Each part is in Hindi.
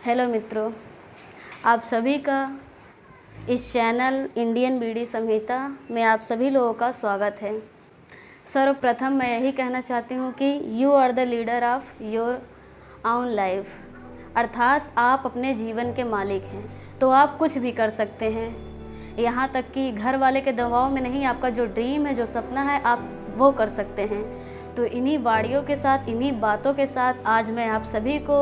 हेलो मित्रों, आप सभी का इस चैनल इंडियन बीडी संहिता में आप सभी लोगों का स्वागत है। सर्वप्रथम मैं यही कहना चाहती हूँ कि you are the leader of your own life, अर्थात आप अपने जीवन के मालिक हैं, तो आप कुछ भी कर सकते हैं। यहाँ तक कि घर वाले के दबाव में नहीं, आपका जो ड्रीम है, जो सपना है, आप वो कर सकते हैं। तो इन्हीं वाड़ियों के साथ, इन्हीं बातों के साथ आज मैं आप सभी को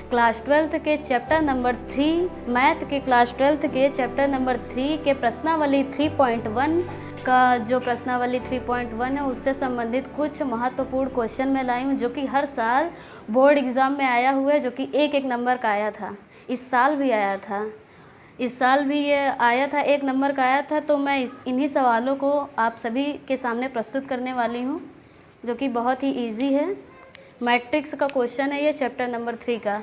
क्लास 12th के चैप्टर नंबर 3, मैथ के क्लास 12th के चैप्टर नंबर 3 के प्रश्नावली 3.1 का जो प्रश्नावली 3.1 है उससे संबंधित कुछ महत्वपूर्ण क्वेश्चन मैं लाई हूँ, जो कि हर साल बोर्ड एग्ज़ाम में आया हुआ है, जो कि एक नंबर का आया था। इस साल भी आया था, इस साल भी ये आया था, 1 नंबर का आया था। तो मैं इन्हीं सवालों को आप सभी के सामने प्रस्तुत करने वाली हूँ, जो कि बहुत ही इजी है। मैट्रिक्स का क्वेश्चन है ये, चैप्टर नंबर 3 का।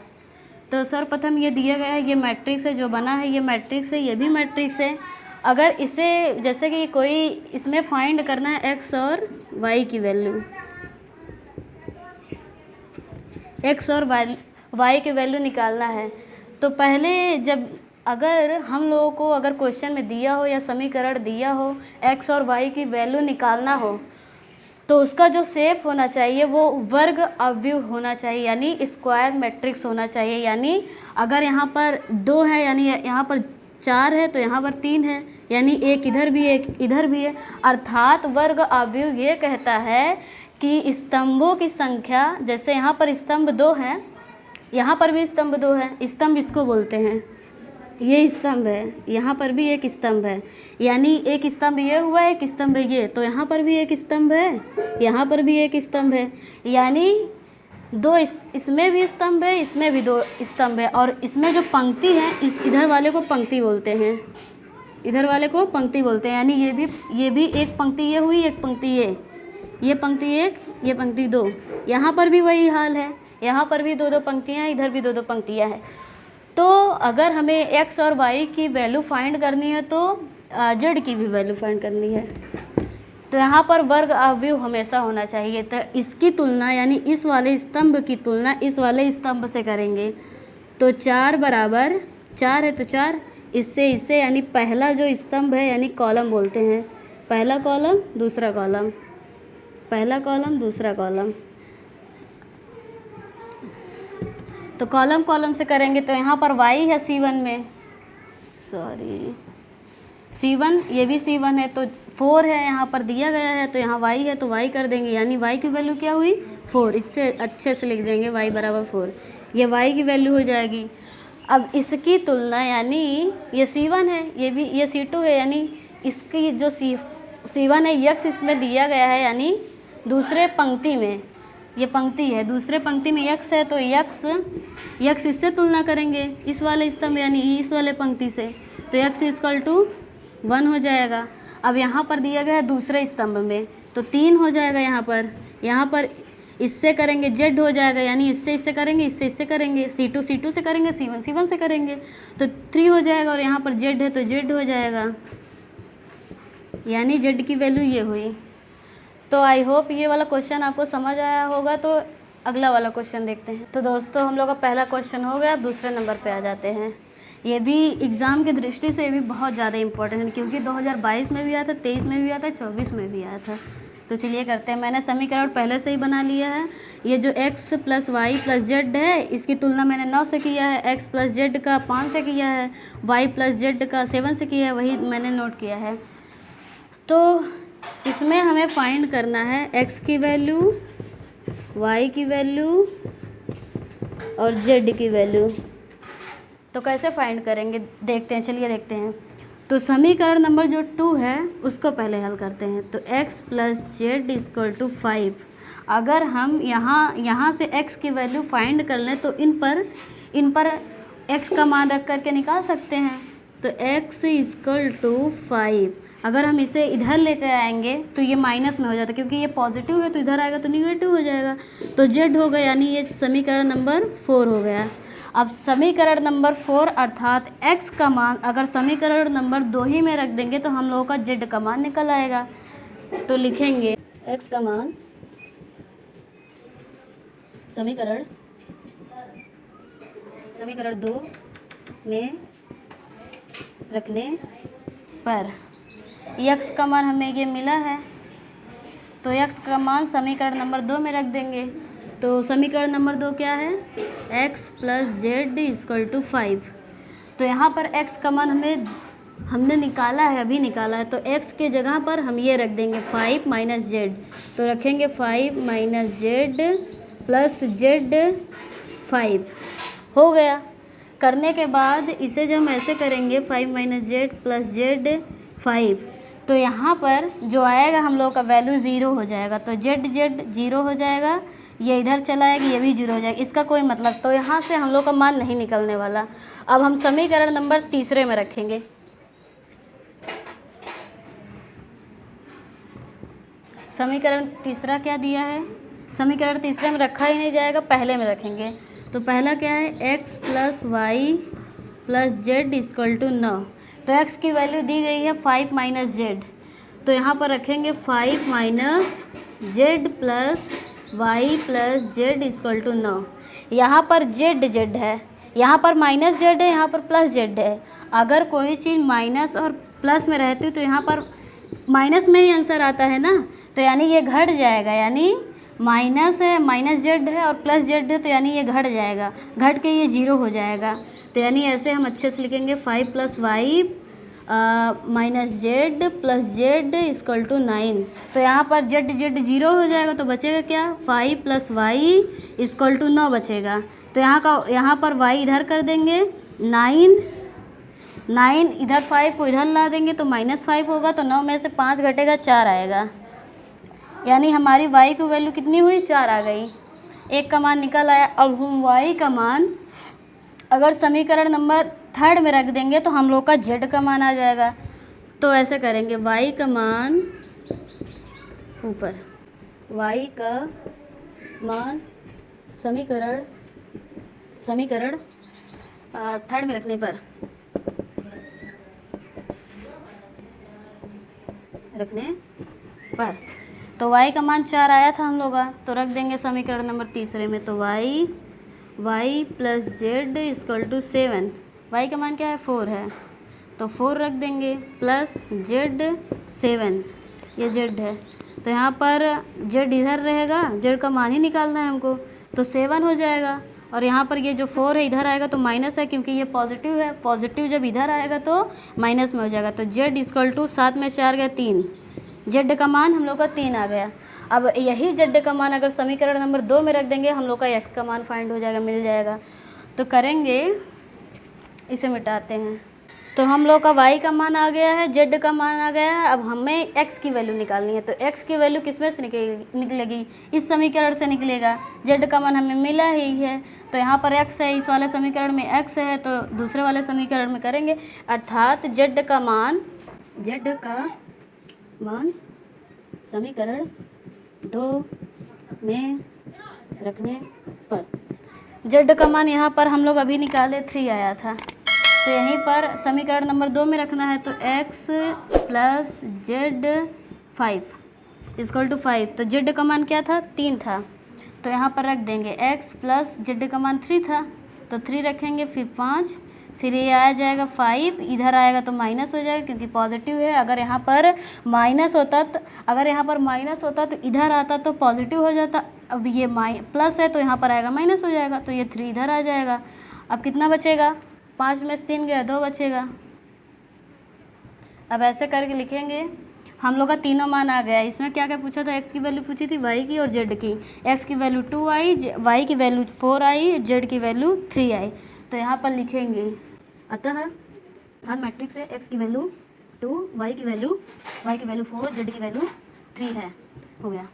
तो सर्वप्रथम ये दिया गया है, ये मैट्रिक्स है, जो बना है ये मैट्रिक्स है, ये भी मैट्रिक्स है। अगर इसे जैसे कि कोई इसमें फाइंड करना है एक्स और वाई की वैल्यू, एक्स और वाई की वैल्यू निकालना है, तो पहले जब अगर हम लोगों को अगर क्वेश्चन में दिया हो या समीकरण दिया हो, एक्स और वाई की वैल्यू निकालना हो, तो उसका जो शेप होना चाहिए वो वर्ग अवयव होना चाहिए, यानी स्क्वायर मैट्रिक्स होना चाहिए। यानी अगर यहाँ पर 2 है, यानी यहाँ पर 4 है, तो यहाँ पर 3 है, यानी एक इधर भी एक इधर भी है। अर्थात वर्ग अवयव ये कहता है कि स्तंभों की संख्या, जैसे यहाँ पर स्तंभ 2 है, यहाँ पर भी स्तंभ 2 है, स्तंभ इसको बोलते हैं, ये स्तंभ है, यहाँ पर भी एक स्तंभ है, यानी एक स्तंभ ये हुआ, एक स्तंभ ये, तो यहाँ पर भी एक स्तंभ है, यहाँ पर भी एक स्तंभ है, यानी इसमें भी स्तंभ है, इसमें भी 2 स्तंभ है। और इसमें जो पंक्ति है, इधर वाले को पंक्ति बोलते हैं, इधर वाले को पंक्ति बोलते हैं, यानी ये भी एक पंक्ति ये हुई, एक पंक्ति ये पंक्ति 1, ये पंक्ति 2। यहाँ पर भी वही हाल है, यहाँ पर भी 2-2 पंक्तियाँ हैं, इधर भी 2-2 पंक्तियाँ हैं। तो अगर हमें x और y की वैल्यू फाइंड करनी है, तो z की भी वैल्यू फाइंड करनी है, तो यहाँ पर वर्ग अवयव हमेशा होना चाहिए। तो इसकी तुलना, यानी इस वाले स्तंभ की तुलना इस वाले स्तंभ से करेंगे, तो 4 बराबर 4 है, तो 4 इससे, यानी पहला जो स्तंभ है, यानी कॉलम बोलते हैं, पहला कॉलम दूसरा कॉलम, पहला कॉलम दूसरा कॉलम। तो कॉलम से करेंगे, तो यहाँ पर y है C1 में, C1, ये भी C1 है, तो 4 है, यहाँ पर दिया गया है, तो यहाँ y है, तो y कर देंगे, यानी y की वैल्यू क्या हुई 4। इससे अच्छे से लिख देंगे y बराबर 4, ये y की वैल्यू हो जाएगी। अब इसकी तुलना, यानी ये C1 है, ये भी ये C2 है, यानी इसकी जो C1 है, x इसमें दिया गया है, यानी दूसरे पंक्ति में, ये पंक्ति है, दूसरे पंक्ति में x है, तो x इससे तुलना करेंगे, इस वाले स्तंभ यानी इस वाले पंक्ति से, तो x = 1 हो जाएगा। अब यहाँ पर दिया गया है दूसरे स्तंभ में, तो 3 हो जाएगा। यहाँ पर इससे करेंगे z हो जाएगा, यानी इससे करेंगे, इससे करेंगे, C2 से करेंगे, C1 से करेंगे, तो 3 हो जाएगा। और यहाँ पर z है, तो z हो जाएगा, यानी z की वैल्यू ये हुई। तो आई होप ये वाला क्वेश्चन आपको समझ आया होगा। तो अगला वाला क्वेश्चन देखते हैं। तो दोस्तों, हम लोग का पहला क्वेश्चन हो गया, अब दूसरे नंबर पे आ जाते हैं। ये भी एग्ज़ाम की दृष्टि से ये भी बहुत ज़्यादा इंपॉर्टेंट है, क्योंकि 2022 में भी आया था, 23 में भी आया था, 24 में भी आया था। तो चलिए करते हैं। मैंने समीकरण पहले से ही बना लिया है। ये जो x + y + z है, इसकी तुलना मैंने 9 से किया है, x + z का 5 से किया है, y + z का 7 से किया है, वही मैंने नोट किया है। तो इसमें हमें फाइंड करना है x की वैल्यू, y की वैल्यू और z की वैल्यू। तो कैसे फाइंड करेंगे देखते हैं, चलिए देखते हैं। तो समीकरण नंबर जो 2 है उसको पहले हल करते हैं। तो x + z = 5। अगर हम यहाँ से x की वैल्यू फाइंड कर लें, तो इन पर x का मान रख करके निकाल सकते हैं। तो x = 5। अगर हम इसे इधर लेकर आएंगे तो ये माइनस में हो जाता है, क्योंकि ये पॉजिटिव है, तो इधर आएगा तो निगेटिव हो जाएगा, तो z हो गया, यानी ये समीकरण नंबर 4 हो गया। अब समीकरण नंबर 4 अर्थात x का मान अगर समीकरण नंबर 2 ही में रख देंगे, तो हम लोगों का z का मान निकल आएगा। तो लिखेंगे x का मान समीकरण 2 में रखने पर x का मान हमें ये मिला है, तो x का मान समीकरण नंबर 2 में रख देंगे। तो समीकरण नंबर 2 क्या है, x plus Z equal to 5। तो यहाँ पर x का मान हमने निकाला है, अभी निकाला है, तो x के जगह पर हम ये रख देंगे 5 माइनस जेड। तो रखेंगे 5 माइनस जेड प्लस जेड 5 हो गया। करने के बाद इसे जब हम ऐसे करेंगे 5 माइनस जेड प्लस जेड 5, तो यहाँ पर जो आएगा हम लोग का वैल्यू 0 हो जाएगा। तो जेड 0 हो जाएगा, ये इधर चला आएगा, ये भी 0 हो जाएगा, इसका कोई मतलब, तो यहाँ से हम लोग का मान नहीं निकलने वाला। अब हम समीकरण नंबर 3 में रखेंगे। समीकरण 3 क्या दिया है, समीकरण 3 में रखा ही नहीं जाएगा, पहले में रखेंगे। तो पहला क्या है, x plus Y plus Z equal to 9। तो x की वैल्यू दी गई है 5 माइनस जेड, तो यहाँ पर रखेंगे 5 minus Z plus Y plus Z equal to 9। यहाँ पर जेड है, यहाँ पर माइनस जेड है, यहाँ पर प्लस जेड है। अगर कोई चीज़ माइनस और प्लस में रहती तो यहाँ पर माइनस में ही आंसर आता है ना, तो यानी ये घट जाएगा, यानी माइनस है, माइनस जेड है और प्लस जेड है, तो यानी ये घट जाएगा, घट के ये 0 हो जाएगा। तो यानी ऐसे हम अच्छे से लिखेंगे 5 plus Y minus Z plus Z equal to 9। तो यहाँ पर जेड 0 हो जाएगा, तो बचेगा क्या, 5 प्लस वाई इक्वल टू 9 बचेगा। तो यहाँ पर वाई इधर कर देंगे, 9 इधर 5 को इधर ला देंगे तो -5 होगा, तो 9 में से 5 घटेगा, 4 आएगा। यानी हमारी y की वैल्यू कितनी हुई, 4 आ गई, एक का मान निकल आया। अब हम y का मान अगर समीकरण नंबर 3 में रख देंगे तो हम लोग का z का मान आ जाएगा। तो ऐसे करेंगे, y का मान ऊपर, y का मान समीकरण 3 में रखने पर तो y का मान 4 आया था हम लोग का, तो रख देंगे समीकरण नंबर 3 में। तो y plus Z equal to 7, y का मान क्या है, 4 है, तो 4 रख देंगे प्लस जेड 7, ये जेड है, तो यहाँ पर जेड इधर रहेगा, जेड का मान ही निकालना है हमको, तो 7 हो जाएगा। और यहाँ पर ये जो 4 है इधर आएगा तो माइनस है, क्योंकि ये पॉजिटिव है, पॉजिटिव जब इधर आएगा तो माइनस में हो जाएगा। तो जेड इक्वल टू 7 में 4 गया 3, जेड का मान हम लोग का 3 आ गया। अब यही जेड का मान अगर समीकरण नंबर 2 में रख देंगे, हम लोग का एक्स का मान फाइंड हो जाएगा, मिल जाएगा। तो करेंगे, इसे मिटाते हैं, तो हम लोग का y का मान आ गया है, z का मान आ गया है। अब हमें x की वैल्यू निकालनी है, तो x की वैल्यू किस में से निकलेगी, इस समीकरण से निकलेगा। z का मान हमें मिला ही है, तो यहाँ पर x है, इस वाले समीकरण में x है, तो दूसरे वाले समीकरण में करेंगे, अर्थात z का मान समीकरण 2 में रखने पर z का मान यहाँ पर हम लोग अभी निकाले 3 आया था, तो यहीं पर समीकरण नंबर 2 में रखना है। तो x plus Z 5 equal to 5, तो जेड का मान क्या था, 3 था, तो यहाँ पर रख देंगे x प्लस जेड का मान 3 था, तो 3 रखेंगे, फिर 5, फिर ये आ जाएगा 5, इधर आएगा तो माइनस हो जाएगा क्योंकि पॉजिटिव है। अगर यहाँ पर माइनस होता तो इधर आता तो पॉजिटिव हो जाता, अब ये प्लस है तो यहाँ पर आएगा माइनस हो जाएगा, तो ये 3 इधर आ जाएगा। अब कितना बचेगा, 5 में से 3 गया, 2 बचेगा। अब ऐसे करके लिखेंगे, हम लोग का तीनों मान आ गया। इसमें क्या क्या पूछा था, x की वैल्यू पूछी थी, y की और z की। x की वैल्यू 2 आई, y की वैल्यू 4 आई, z की वैल्यू 3 आई। तो यहाँ पर लिखेंगे, अतः हर मैट्रिक्स से x की वैल्यू 2, y की वैल्यू 4, z की वैल्यू 3 है, हो गया।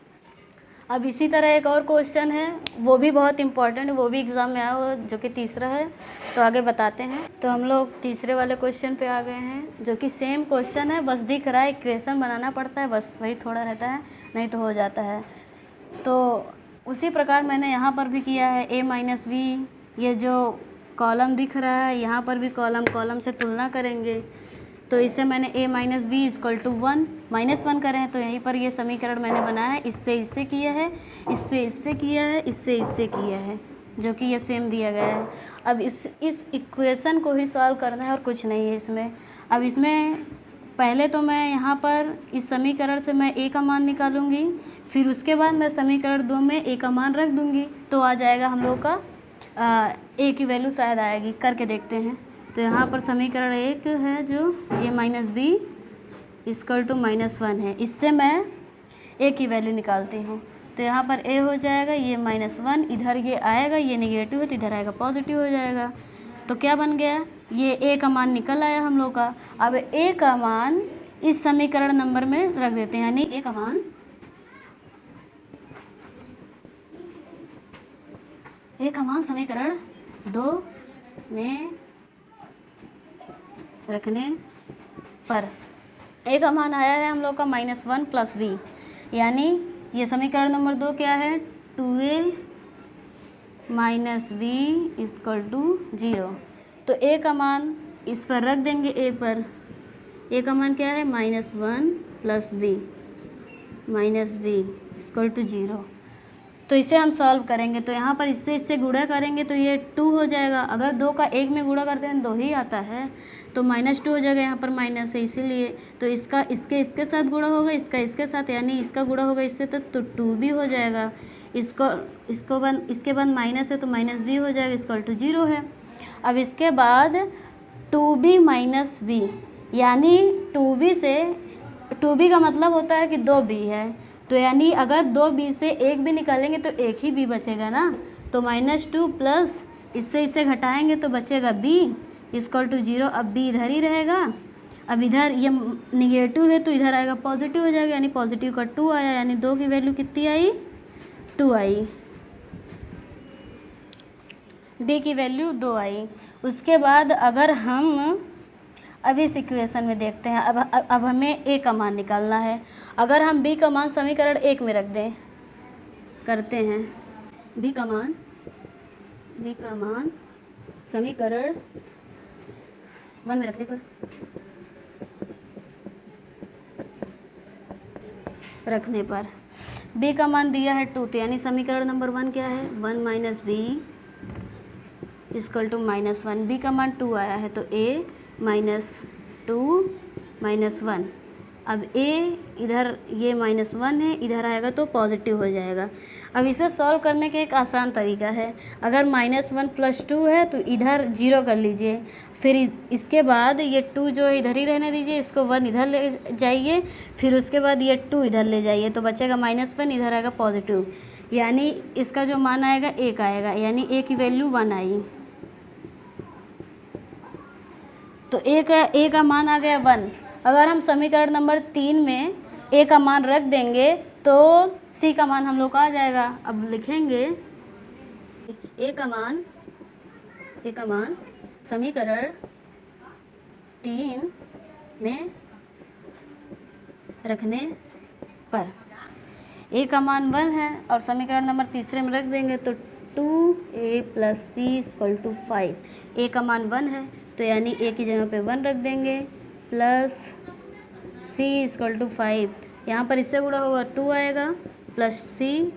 अब इसी तरह एक और क्वेश्चन है, वो भी बहुत इंपॉर्टेंट है, वो भी एग्ज़ाम में आया हो, जो कि तीसरा है, तो आगे बताते हैं। तो हम लोग तीसरे वाले क्वेश्चन पे आ गए हैं, जो कि सेम क्वेश्चन है, बस दिख रहा है, इक्वेशन बनाना पड़ता है, बस वही थोड़ा रहता है, नहीं तो हो जाता है। तो उसी प्रकार मैंने यहाँ पर भी किया है, a माइनस वी, ये जो कॉलम दिख रहा है, यहाँ पर भी कॉलम से तुलना करेंगे। तो इससे मैंने a minus V equal to 1 -1 करें हैं, तो यहीं पर ये समीकरण मैंने बनाया है, इससे किया है, इससे किया है, इससे किया है, जो कि ये सेम दिया गया है। अब इस इक्वेशन को ही सॉल्व करना है और कुछ नहीं है इसमें। अब इसमें पहले तो मैं यहाँ पर इस समीकरण से मैं ए का मान निकालूंगी, फिर उसके बाद मैं समीकरण 2 में ए का मान रख दूंगी, तो आ जाएगा हम लोग का ए की वैल्यू शायद आएगी। करके देखते हैं। तो यहाँ पर समीकरण 1 है जो ए माइनस बी इक्वल टू -1 है, इससे मैं ए की वैल्यू निकालती हूँ। तो यहाँ पर ए हो जाएगा ये -1, इधर ये आएगा, ये निगेटिव है तो इधर आएगा पॉजिटिव हो जाएगा। तो क्या बन गया, ये ए का मान निकल आया हम लोग का। अब ए का मान इस समीकरण नंबर में रख देते हैं, यानी ए का मान समीकरण 2 में रखने पर ए का मान आया है हम लोग का -1 + b, यानी ये समीकरण नंबर 2 क्या है, 2a - b = 0। तो ए का मान इस पर रख देंगे, ए पर। ए का मान क्या है, -1 + b = 0। तो इसे हम सॉल्व करेंगे। तो यहाँ पर इससे गुणा करेंगे तो ये 2 हो जाएगा। अगर 2 का 1 में गुणा करते हैं 2 ही आता है, तो -2 हो जाएगा, यहाँ पर माइनस है इसीलिए। तो इसका इसके साथ गुणा होगा, इसका इसके साथ, यानी इसका गुणा होगा इससे तो 2 भी हो जाएगा। इसके बाद माइनस है तो -b हो जाएगा, = 0 है। अब इसके बाद 2b - b, यानी 2b का मतलब होता है कि 2b है, तो यानी अगर 2b से 1 भी निकालेंगे तो 1 ही b बचेगा ना। तो -2 प्लस इससे घटाएंगे तो बचेगा b = 0। अब b इधर ही रहेगा। अब इधर ये निगेटिव है तो इधर आएगा पॉजिटिव हो जाएगा, यानी पॉजिटिव का 2 आया, यानी 2 की वैल्यू कितनी आई, 2 आई। b की वैल्यू 2 आई। उसके बाद अगर हम अब इस इक्वेशन में देखते हैं, अब हमें a का मान निकालना है। अगर हम b का मान समीकरण 1 में रख दें, करते हैं b का मान समीकरण 1 में रखने पर b का मान दिया है 2, तो यानी समीकरण नंबर 1 क्या है, 1 - b = -1। b का मान 2 आया है तो a -2 -1। अब a इधर ये -1 है, इधर आएगा तो पॉजिटिव हो जाएगा। अब इसे सॉल्व करने का एक आसान तरीका है। अगर -1 + 2 है तो इधर 0 कर लीजिए, फिर इसके बाद ये 2 जो है इधर ही रहने दीजिए, इसको 1 इधर ले जाइए, फिर उसके बाद ये 2 इधर ले जाइए, तो बचेगा -1, इधर आएगा पॉजिटिव, यानी इसका जो मान आएगा 1 आएगा, यानी a की वैल्यू 1 आई। तो a का मान आ गया 1। अगर हम समीकरण नंबर 3 में a का मान रख देंगे तो c का मान हम लोग का आ जाएगा। अब लिखेंगे a का मान समीकरण 3 में रखने पर a का मान 1 है और समीकरण नंबर तीसरे में रख देंगे तो 2a + c = 5। a का मान 1 है तो यानी a की जगह पे 1 रख देंगे, प्लस c = 5। यहाँ पर इससे गुणा होगा 2 आएगा, प्लस c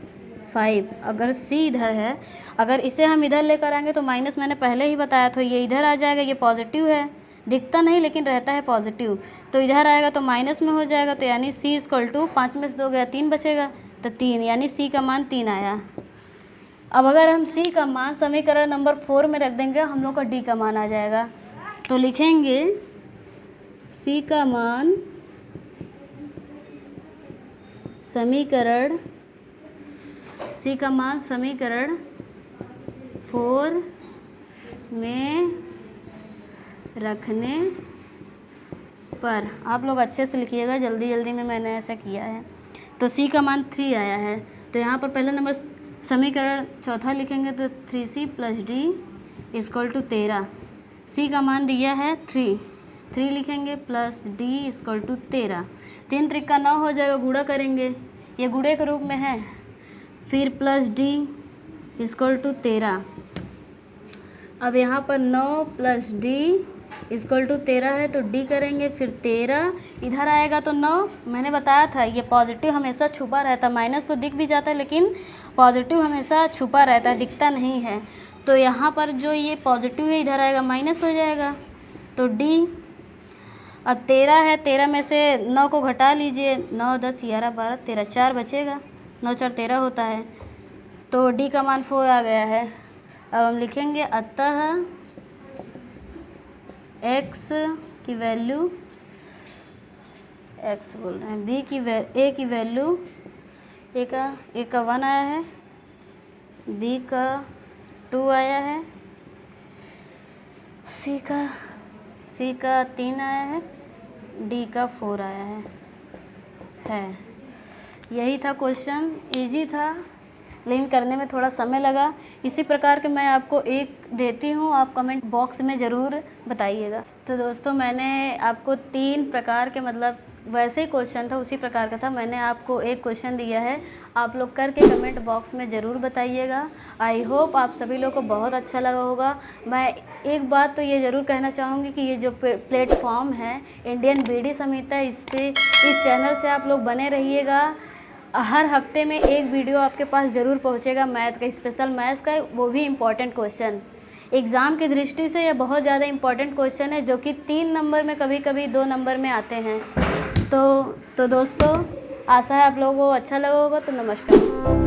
5। अगर c इधर है, अगर इसे हम इधर लेकर आएंगे तो माइनस, मैंने पहले ही बताया था, ये इधर आ जाएगा, ये पॉजिटिव है, दिखता नहीं लेकिन रहता है पॉजिटिव, तो इधर आएगा तो माइनस में हो जाएगा, तो यानी c = 5 में से 2 गया 3 बचेगा, तो 3, यानी c का मान 3 आया। अब अगर हम c का मान समीकरण नंबर 4 में रख देंगे, हम लोग का d का मान आ जाएगा। तो लिखेंगे c का मान समीकरण 4 में रखने पर, आप लोग अच्छे से लिखिएगा, जल्दी में मैंने ऐसा किया है। तो c का मान 3 आया है, तो यहाँ पर पहला नंबर समीकरण चौथा लिखेंगे तो 3c + d = 13। c का मान दिया है 3 लिखेंगे, प्लस d = 13। 3 × 3 = 9 हो जाएगा, गुणा करेंगे, ये गुणे के रूप में है, फिर प्लस d = 13। अब यहाँ पर 9 + d = 13 है तो d करेंगे, फिर 13 इधर आएगा तो 9। मैंने बताया था ये पॉजिटिव हमेशा छुपा रहता, माइनस तो दिख भी जाता है लेकिन पॉजिटिव हमेशा छुपा रहता है, दिखता नहीं है। तो यहाँ पर जो ये पॉजिटिव है इधर आएगा, माइनस हो जाएगा। तो डी। अब 13 है, 13 में से 9 को घटा लीजिए, 9 10 11 12 13, 4 बचेगा, 9 4 13 होता है। तो डी का मान 4 आ गया है। अब हम लिखेंगे अतः x की वैल्यू, x बोल रहे हैं, a की वैल्यू, a का 1 आया है, b का 2 आया है, c का 3 आया है, d का 4 आया है। यही था क्वेश्चन, इजी था लेकिन करने में थोड़ा समय लगा। इसी प्रकार के मैं आपको एक देती हूँ, आप कमेंट बॉक्स में ज़रूर बताइएगा। तो दोस्तों मैंने आपको 3 प्रकार के, मतलब वैसे ही क्वेश्चन था उसी प्रकार का था, मैंने आपको एक क्वेश्चन दिया है, आप लोग करके कमेंट बॉक्स में ज़रूर बताइएगा। आई होप आप सभी लोग को बहुत अच्छा लगा होगा। मैं एक बात तो ये ज़रूर कहना चाहूँगी कि ये जो प्लेटफॉर्म है इंडियन बीडी समिति, इस चैनल से आप लोग बने रहिएगा। हर हफ्ते में एक वीडियो आपके पास ज़रूर पहुंचेगा मैथ का, स्पेशल मैथ्स का, वो भी इम्पॉर्टेंट क्वेश्चन। एग्ज़ाम की दृष्टि से यह बहुत ज़्यादा इम्पॉर्टेंट क्वेश्चन है, जो कि 3 नंबर में, कभी कभी 2 नंबर में आते हैं। तो दोस्तों आशा है आप लोगों को अच्छा लगा होगा। तो नमस्कार।